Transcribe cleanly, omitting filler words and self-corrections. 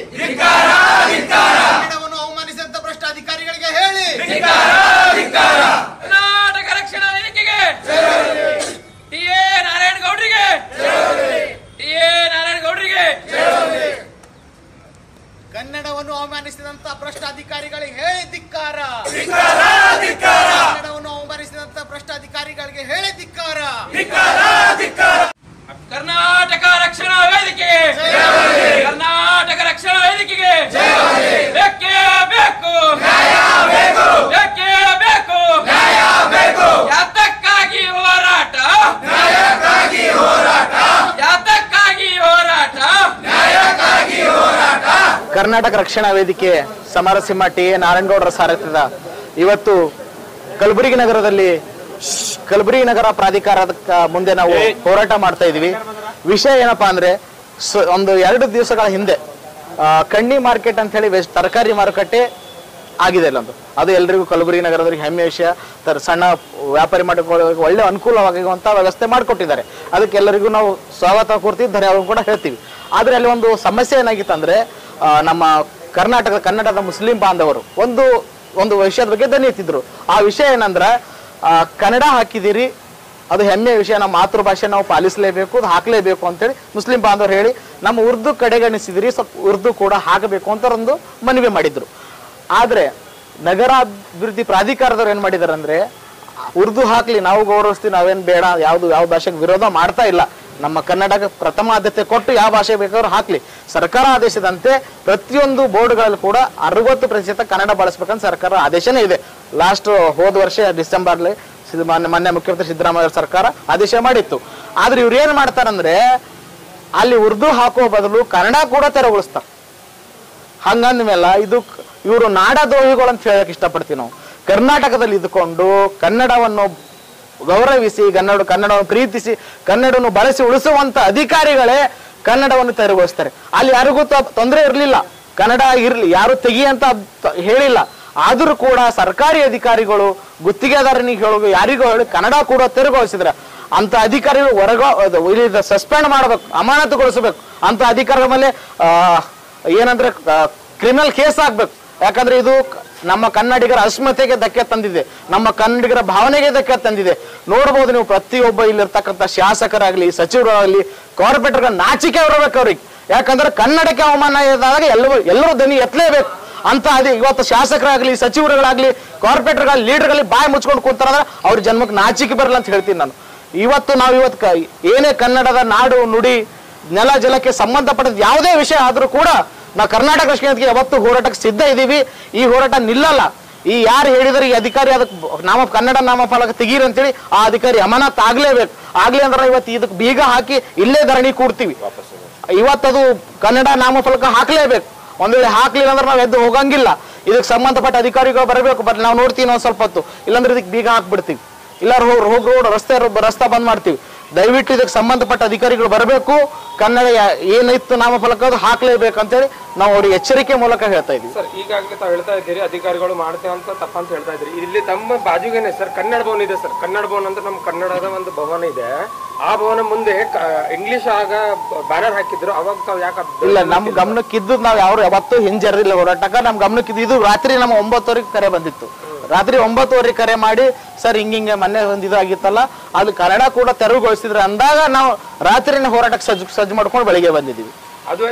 ಕನ್ನಡವನ್ನು ಅವಮಾನಿಸಿದಂತ ಭ್ರಷ್ಟ ಅಧಿಕಾರಿಗಳಿಗೆ ಹೇಳಿ ಕರ್ನಾಟಕ ರಕ್ಷಣಾ ವೇದಿಕೆಗೆ ಟಿ.ಎ. ನಾರಾಯಣಗೌಡರಿಗೆ ಕನ್ನಡವನ್ನು ಅವಮಾನಿಸಿದಂತ ಭ್ರಷ್ಟ ಅಧಿಕಾರಿಗಳಿಗೆ ಹೇಳಿ ಧಿಕ್ಕಾರ. ಕನ್ನಡವನ್ನು ಅವಮಾನಿಸಿದಂತ ಭ್ರಷ್ಟ ಅಧಿಕಾರಿಗಳಿಗೆ ಹೇಳಿ ಧಿಕ್ಕಾರ. ಕರ್ನಾಟಕ ರಕ್ಷಣಾ ವೇದಿಕೆ ಕರ್ನಾಟಕ ರಕ್ಷಣಾ ವೇದಿಕೆಗೆ ಬೇಕೇ ಬೇಕು ಬೇಕೇ ಬೇಕು ಯಾತಕ್ಕಾಗಿ ಹೋರಾಟ ಕರ್ನಾಟಕ ರಕ್ಷಣಾ ವೇದಿಕೆ ಸಮರಸಿಂಹ ಟಿ.ಎ. ನಾರಾಯಣಗೌಡರ ಸಾರಥ್ಯದ ಇವತ್ತು ಕಲಬುರಗಿ ನಗರ ಪ್ರಾಧಿಕಾರದ ಮುಂದೆ ನಾವು ಹೋರಾಟ ಮಾಡ್ತಾ ಇದೀವಿ. ವಿಷಯ ಏನಪ್ಪಾ ಅಂದ್ರೆ ಒಂದು 2 ದಿವಸಗಳ ಹಿಂದೆ ಕಣ್ಣಿ ಮಾರ್ಕೆಟ್ ಅಂತ ಹೇಳಿ ತರಕಾರಿ ಮಾರುಕಟ್ಟೆ ಆಗಿದೆ ಅಲ್ಲೊಂದು. ಅದು ಎಲ್ರಿಗೂ ಕಲಬುರಗಿ ನಗರದವರಿಗೆ ಹೆಮ್ಮೆ ವಿಷಯ. ಸಣ್ಣ ವ್ಯಾಪಾರಿ ಮಾಡಿಕೊಳ್ಳೋಕೆ ಒಳ್ಳೆ ಅನುಕೂಲವಾಗುವಂತ ವ್ಯವಸ್ಥೆ ಮಾಡಿಕೊಟ್ಟಿದ್ದಾರೆ. ಅದಕ್ಕೆ ಎಲ್ಲರಿಗೂ ನಾವು ಸ್ವಾಗತ ಕೋರ್ತೀವಿ, ಧನ್ಯವಾದ ಕೂಡ ಹೇಳ್ತೀವಿ. ಆದ್ರೆ ಅಲ್ಲಿ ಒಂದು ಸಮಸ್ಯೆ ಏನಾಗಿತ್ತು ಅಂದ್ರೆ ನಮ್ಮ ಕನ್ನಡದ ಮುಸ್ಲಿಂ ಬಾಂಧವರು ಒಂದು ವಿಷಯದ ಬಗ್ಗೆ ದನಿ ಎತ್ತಿದ್ರು. ಆ ವಿಷಯ ಏನಂದ್ರೆ ಕನ್ನಡ ಹಾಕಿದಿರಿ, ಅದು ಹೆಮ್ಮೆಯ ವಿಷಯ, ನಮ್ಮ ಮಾತೃಭಾಷೆ ನಾವು ಪಾಲಿಸಲೇಬೇಕು, ಅದು ಹಾಕಲೇಬೇಕು ಅಂತೇಳಿ ಮುಸ್ಲಿಂ ಬಾಂಧವರು ಹೇಳಿ ನಮ್ಮ ಉರ್ದು ಕಡೆಗಣಿಸಿದಿರಿ, ಸ್ವಲ್ಪ ಉರ್ದು ಕೂಡ ಹಾಕಬೇಕು ಅಂತ ಒಂದು ಮನವಿ ಮಾಡಿದ್ರು. ಆದ್ರೆ ನಗರಾಭಿವೃದ್ಧಿ ಪ್ರಾಧಿಕಾರದವ್ರು ಏನ್ ಮಾಡಿದಾರೆ ಅಂದ್ರೆ ಉರ್ದು ಹಾಕ್ಲಿ, ನಾವು ಗೌರವಿಸ್ತೀವಿ, ನಾವೇನ್ ಬೇಡ, ಯಾವ ಭಾಷೆಗೆ ವಿರೋಧ ಮಾಡ್ತಾ ಇಲ್ಲ, ನಮ್ಮ ಕನ್ನಡಕ್ಕೆ ಪ್ರಥಮ ಆದ್ಯತೆ ಕೊಟ್ಟು ಯಾವ ಭಾಷೆ ಬೇಕಾದ್ರೂ ಹಾಕ್ಲಿ. ಸರ್ಕಾರ ಆದೇಶದಂತೆ ಪ್ರತಿಯೊಂದು ಬೋರ್ಡ್ಗಳಲ್ಲಿ ಕೂಡ 60% ಕನ್ನಡ ಬಳಸ್ಬೇಕಂತ ಸರ್ಕಾರ ಆದೇಶನೇ ಇದೆ. ಹೋದ ವರ್ಷ ಡಿಸೆಂಬರ್ಲಿ ಮಾನ್ಯ ಮುಖ್ಯಮಂತ್ರಿ ಸಿದ್ದರಾಮಯ್ಯ ಸರ್ಕಾರ ಆದೇಶ ಮಾಡಿತ್ತು. ಆದ್ರೆ ಇವ್ರು ಏನ್ ಮಾಡ್ತಾರಂದ್ರೆ ಅಲ್ಲಿ ಉರ್ದು ಹಾಕುವ ಬದಲು ಕನ್ನಡ ಕೂಡ ತೆರವುಗೊಳಿಸ್ತಾರೆ. ಹಂಗಂದ್ಮೇಲೆ ಇವರು ನಾಡದ್ರೋಹಿಗಳು ಅಂತ ಹೇಳಕ್ ಇಷ್ಟಪಡ್ತೀವಿ ನಾವು. ಕರ್ನಾಟಕದಲ್ಲಿ ಇದ್ಕೊಂಡು ಕನ್ನಡವನ್ನು ಗೌರವಿಸಿ, ಕನ್ನಡವನ್ನು ಪ್ರೀತಿಸಿ, ಕನ್ನಡವನ್ನು ಬಳಸಿ ಉಳಿಸುವಂತ ಅಧಿಕಾರಿಗಳೇ ಕನ್ನಡವನ್ನು ತೆರವುಗೊಳಿಸ್ತಾರೆ. ಅಲ್ಲಿ ಯಾರಿಗೂ ತೊಂದರೆ ಇರಲಿಲ್ಲ, ಕನ್ನಡ ಇರ್ಲಿ, ಯಾರು ತೆಗಿ ಅಂತ ಹೇಳಿಲ್ಲ. ಆದ್ರೂ ಕೂಡ ಸರ್ಕಾರಿ ಅಧಿಕಾರಿಗಳು ಗುತ್ತಿಗೆದಾರನಿಗೆ ಹೇಳೋದು, ಯಾರಿಗೂ ಹೇಳಿ ಕನ್ನಡ ಕೂಡ ತೆರವುಗೊಳಿಸಿದ್ರೆ ಅಂತ ಅಧಿಕಾರಿಗಳು ಸಸ್ಪೆಂಡ್ ಮಾಡಬೇಕು, ಅಮಾನತುಗೊಳಿಸಬೇಕು. ಅಂತ ಅಧಿಕಾರಿಗಳ ಮೇಲೆ ಏನಂದ್ರೆ ಕ್ರಿಮಿನಲ್ ಕೇಸ್ ಆಗ್ಬೇಕು. ಯಾಕಂದ್ರೆ ಇದು ನಮ್ಮ ಕನ್ನಡಿಗರ ಅಸ್ಮಿತೆಗೆ ಧಕ್ಕೆ ತಂದಿದೆ, ನಮ್ಮ ಕನ್ನಡಿಗರ ಭಾವನೆಗೆ ಧಕ್ಕೆ ತಂದಿದೆ. ನೋಡ್ಬೋದು ನೀವು, ಪ್ರತಿಯೊಬ್ಬ ಇಲ್ಲಿರ್ತಕ್ಕಂಥ ಶಾಸಕರಾಗ್ಲಿ, ಸಚಿವರಾಗ್ಲಿ, ಕಾರ್ಪೊರೇಟರ್ಗಳ ನಾಚಿಕೆ ಬರಬೇಕು ಅವ್ರಿಗೆ. ಯಾಕಂದ್ರೆ ಕನ್ನಡಕ್ಕೆ ಅವಮಾನ ಇದ್ದಾಗ ಎಲ್ಲರೂ ದನಿ ಎತ್ತಲೇಬೇಕು ಅಂತ. ಇವತ್ತು ಶಾಸಕರಾಗ್ಲಿ, ಸಚಿವರುಗಳಾಗ್ಲಿ, ಕಾರ್ಪೊರೇಟರ್ಗಳ ಲೀಡರ್ಗಳಲ್ಲಿ ಬಾಯಿ ಮುಚ್ಕೊಂಡು ಕೂತಾರಂದ್ರೆ ಅವ್ರ ಜನ್ಮಕ್ಕೆ ನಾಚಿಕೆ ಬರಲ್ಲ ಅಂತ ಹೇಳ್ತೀನಿ ನಾನು. ನಾವು ಏನೇ ಕನ್ನಡದ ನಾಡು ನುಡಿ ನೆಲ ಜಲಕ್ಕೆ ಸಂಬಂಧಪಟ್ಟ ಯಾವುದೇ ವಿಷಯ ಆದ್ರೂ ಕೂಡ ನಾವು ಕರ್ನಾಟಕ ರಕ್ಷಣೆಗೆ ಯಾವತ್ತು ಹೋರಾಟಕ್ಕೆ ಸಿದ್ಧ ಇದೀವಿ. ಈ ಹೋರಾಟ ನಿಲ್ಲಲ್ಲ. ಈ ಯಾರು ಹೇಳಿದ್ರೆ ಈ ಅಧಿಕಾರಿ ಅದಕ್ಕೆ ಕನ್ನಡ ನಾಮಫಲಕ ತೆಗೀರಿ ಅಂತೇಳಿ ಆ ಅಧಿಕಾರಿ ಅಮಾನತ್ ಆಗ್ಲೇಬೇಕು. ಆಗ್ಲಿ ಅಂದ್ರೆ ಇವತ್ತು ಇದಕ್ಕೆ ಬೀಗ ಹಾಕಿ ಇಲ್ಲೇ ಧರಣಿ ಕೂಡ್ತೀವಿ. ಇವತ್ತದು ಕನ್ನಡ ನಾಮಫಲಕ ಹಾಕ್ಲೇಬೇಕು. ಒಂದ್ ವೇಳೆ ಹಾಕ್ಲಿಲ್ಲ ಅಂದ್ರೆ ನಾವು ಎದ್ದು ಹೋಗಂಗಿಲ್ಲ. ಇದಕ್ಕೆ ಸಂಬಂಧಪಟ್ಟ ಅಧಿಕಾರಿಗಳು ಬರಬೇಕು. ನಾವು ನೋಡ್ತೀವಿ ಒಂದ್ ಸ್ವಲ್ಪ ಹೊತ್ತು, ಇಲ್ಲಾಂದ್ರೆ ಇದಕ್ಕೆ ಬೀಗ ಹಾಕ್ಬಿಡ್ತೀವಿ, ಇಲ್ಲಾರು ರೋಡ್ ರಸ್ತೆ ಬಂದ್ ಮಾಡ್ತೀವಿ. ದಯವಿಟ್ಟು ಇದಕ್ಕೆ ಸಂಬಂಧಪಟ್ಟ ಅಧಿಕಾರಿಗಳು ಬರಬೇಕು. ಕನ್ನಡ ಏನಿತ್ತು ನಾಮಫಲಕ ಅದು ಹಾಕ್ಲೇಬೇಕಂತೇಳಿ ನಾವು ಅವ್ರಿಗೆ ಎಚ್ಚರಿಕೆ ಮೂಲಕ ಹೇಳ್ತಾ ಇದೀವಿ. ಸರ್, ಈಗಾಗಲೇ ತಾವು ಹೇಳ್ತಾ ಇದ್ದೀರಿ ಅಧಿಕಾರಿಗಳು ಮಾಡ್ತೇವೆ ಅಂತ ತಪ್ಪಂತ ಹೇಳ್ತಾ ಇದ್ರಿ. ಇಲ್ಲಿ ತಮ್ಮ ಬಾಜುಗೇನೆ ಸರ್ ಕನ್ನಡ ಭವನ ಇದೆ ಸರ್. ಕನ್ನಡ ಭವನ ಅಂದ್ರೆ ನಮ್ಮ ಕನ್ನಡದ ಒಂದು ಭವನ ಇದೆ. ಆ ಭವನ ಮುಂದೆ ಇಂಗ್ಲಿಷ್ ಆಗ ಬ್ಯಾನರ್ ಹಾಕಿದ್ರು. ಅವಾಗ ತಾವು ಯಾಕೆ ಇಲ್ಲ, ನಮ್ ಗಮನಕ್ಕಿದ್ದು ನಾವು ಯಾವತ್ತೂ ಹಿಂಜರಿಲ್ಲ ಹೋರಾಟಕ್ಕ. ನಮ್ ಗಮನಕ್ಕಿದ್ದು ಇದು ರಾತ್ರಿ ನಮ್ಮ 9 ಕರೆ ಬಂದಿತ್ತು. ರಾತ್ರಿ 9 ಕರೆ ಮಾಡಿ ಸರ್ ಹಿಂಗೆ ಮೊನ್ನೆ ಒಂದು ಇದಾಗಿತ್ತಲ್ಲ, ಅಲ್ಲಿ ಕನ್ನಡ ಕೂಡ ತೆರವುಗೊಳಿಸಿದ್ರೆ ಅಂದಾಗ ನಾವು ರಾತ್ರಿನೇ ಹೋರಾಟಕ್ಕೆ ಸಜ್ಜು ಮಾಡ್ಕೊಂಡು ಬೆಳಿಗ್ಗೆ ಬಂದಿದ್ದೀವಿ. ಅದು